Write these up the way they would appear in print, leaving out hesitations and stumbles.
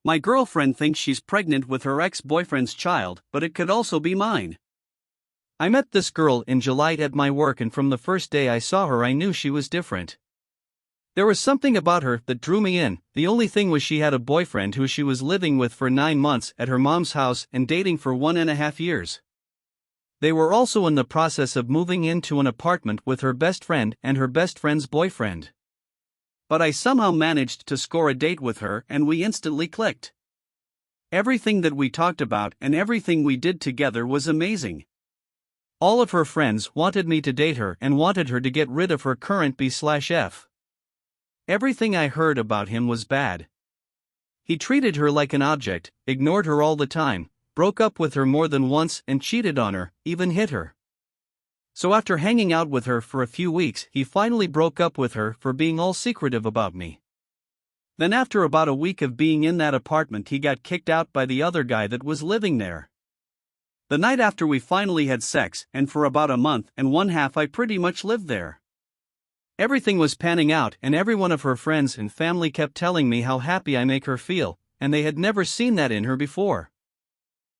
My girlfriend thinks she's pregnant with her ex-boyfriend's child, but it could also be mine. I met this girl in July at my work, and from the first day I saw her I knew she was different. There was something about her that drew me in. The only thing was she had a boyfriend who she was living with for 9 months at her mom's house and dating for 1.5 years. They were also in the process of moving into an apartment with her best friend and her best friend's boyfriend. But I somehow managed to score a date with her and we instantly clicked. Everything that we talked about and everything we did together was amazing. All of her friends wanted me to date her and wanted her to get rid of her current B/F. Everything I heard about him was bad. He treated her like an object, ignored her all the time, broke up with her more than once and cheated on her, even hit her. So after hanging out with her for a few weeks, he finally broke up with her for being all secretive about me. Then after about a week of being in that apartment, he got kicked out by the other guy that was living there. The night after we finally had sex, and for about a month and one half I pretty much lived there. Everything was panning out and every one of her friends and family kept telling me how happy I make her feel, and they had never seen that in her before.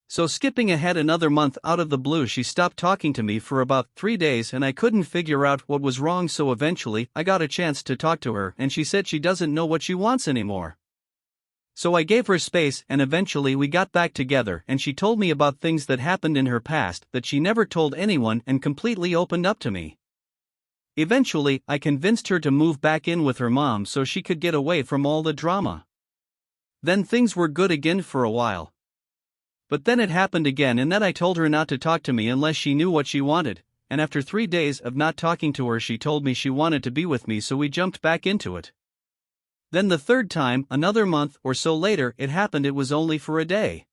So skipping ahead another month, out of the blue she stopped talking to me for about 3 days and I couldn't figure out what was wrong, so eventually I got a chance to talk to her and she said she doesn't know what she wants anymore. So I gave her space and eventually we got back together and she told me about things that happened in her past that she never told anyone and completely opened up to me. Eventually, I convinced her to move back in with her mom so she could get away from all the drama. Then things were good again for a while. But then it happened again, and then I told her not to talk to me unless she knew what she wanted, and after 3 days of not talking to her she told me she wanted to be with me, so we jumped back into it. Then the third time, another month or so later, it happened. It was only for a day.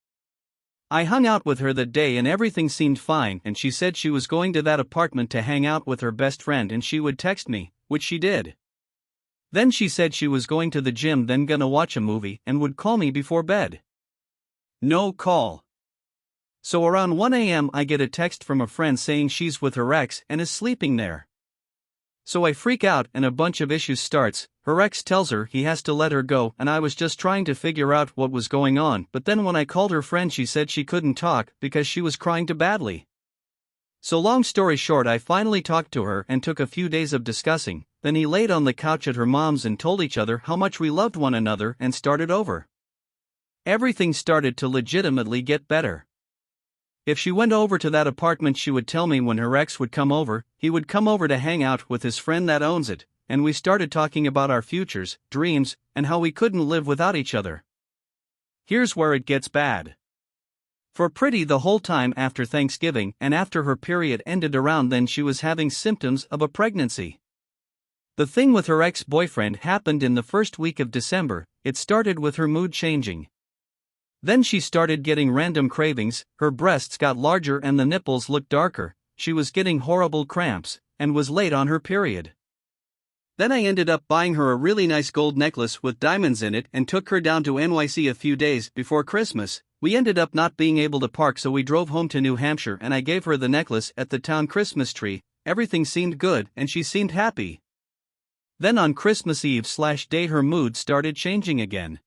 I hung out with her that day and everything seemed fine, and she said she was going to that apartment to hang out with her best friend and she would text me, which she did. Then she said she was going to the gym, then gonna watch a movie, and would call me before bed. No call. So around 1 a.m. I get a text from a friend saying she's with her ex and is sleeping there. So I freak out and a bunch of issues starts. Her ex tells her he has to let her go, and I was just trying to figure out what was going on, but then when I called her friend she said she couldn't talk because she was crying too badly. So long story short, I finally talked to her and took a few days of discussing, then he laid on the couch at her mom's and told each other how much we loved one another and started over. Everything started to legitimately get better. If she went over to that apartment she would tell me when her ex would come over, he would come over to hang out with his friend that owns it, and we started talking about our futures, dreams, and how we couldn't live without each other. Here's where it gets bad. For pretty the whole time after Thanksgiving and after her period ended around then, she was having symptoms of a pregnancy. The thing with her ex-boyfriend happened in the first week of December. It started with her mood changing. Then she started getting random cravings, her breasts got larger and the nipples looked darker, she was getting horrible cramps, and was late on her period. Then I ended up buying her a really nice gold necklace with diamonds in it and took her down to NYC a few days before Christmas. We ended up not being able to park, so we drove home to New Hampshire and I gave her the necklace at the town Christmas tree. Everything seemed good and she seemed happy. Then on Christmas Eve/day her mood started changing again.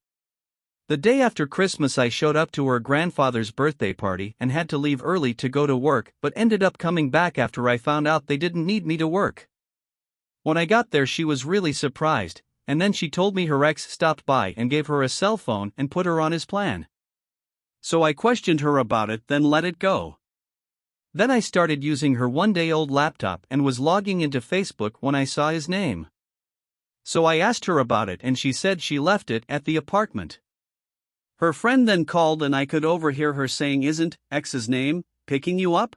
The day after Christmas I showed up to her grandfather's birthday party and had to leave early to go to work, but ended up coming back after I found out they didn't need me to work. When I got there she was really surprised, and then she told me her ex stopped by and gave her a cell phone and put her on his plan. So I questioned her about it, then let it go. Then I started using her one-day-old laptop and was logging into Facebook when I saw his name. So I asked her about it and she said she left it at the apartment. Her friend then called and I could overhear her saying, "Isn't X's name picking you up?"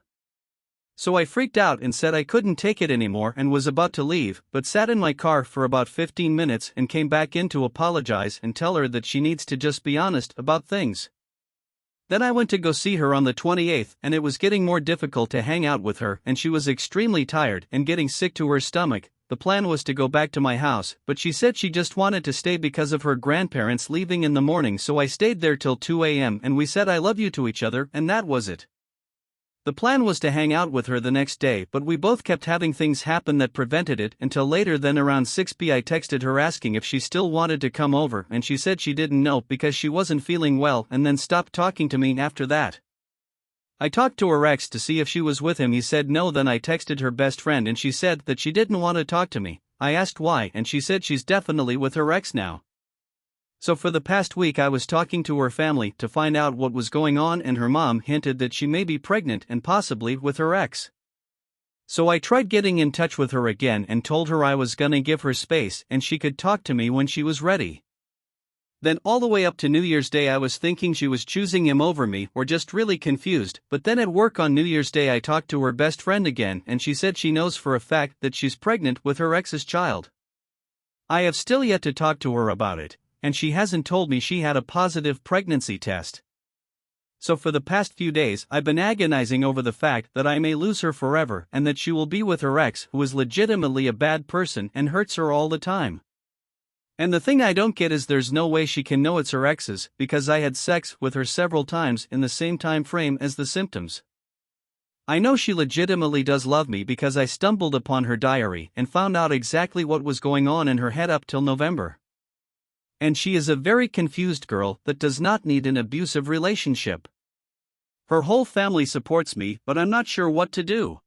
So I freaked out and said I couldn't take it anymore and was about to leave, but sat in my car for about 15 minutes and came back in to apologize and tell her that she needs to just be honest about things. Then I went to go see her on the 28th and it was getting more difficult to hang out with her and she was extremely tired and getting sick to her stomach. The plan was to go back to my house, but she said she just wanted to stay because of her grandparents leaving in the morning, so I stayed there till 2 a.m. and we said I love you to each other and that was it. The plan was to hang out with her the next day, but we both kept having things happen that prevented it until later. Then around 6 p.m. I texted her asking if she still wanted to come over, and she said she didn't know because she wasn't feeling well, and then stopped talking to me after that. I talked to her ex to see if she was with him. He said no. Then I texted her best friend and she said that she didn't want to talk to me. I asked why and she said she's definitely with her ex now. So for the past week I was talking to her family to find out what was going on, and her mom hinted that she may be pregnant and possibly with her ex. So I tried getting in touch with her again and told her I was gonna give her space and she could talk to me when she was ready. Then all the way up to New Year's Day I was thinking she was choosing him over me or just really confused, but then at work on New Year's Day I talked to her best friend again and she said she knows for a fact that she's pregnant with her ex's child. I have still yet to talk to her about it, and she hasn't told me she had a positive pregnancy test. So for the past few days I've been agonizing over the fact that I may lose her forever and that she will be with her ex, who is legitimately a bad person and hurts her all the time. And the thing I don't get is there's no way she can know it's her ex's because I had sex with her several times in the same time frame as the symptoms. I know she legitimately does love me because I stumbled upon her diary and found out exactly what was going on in her head up till November. And she is a very confused girl that does not need an abusive relationship. Her whole family supports me, but I'm not sure what to do.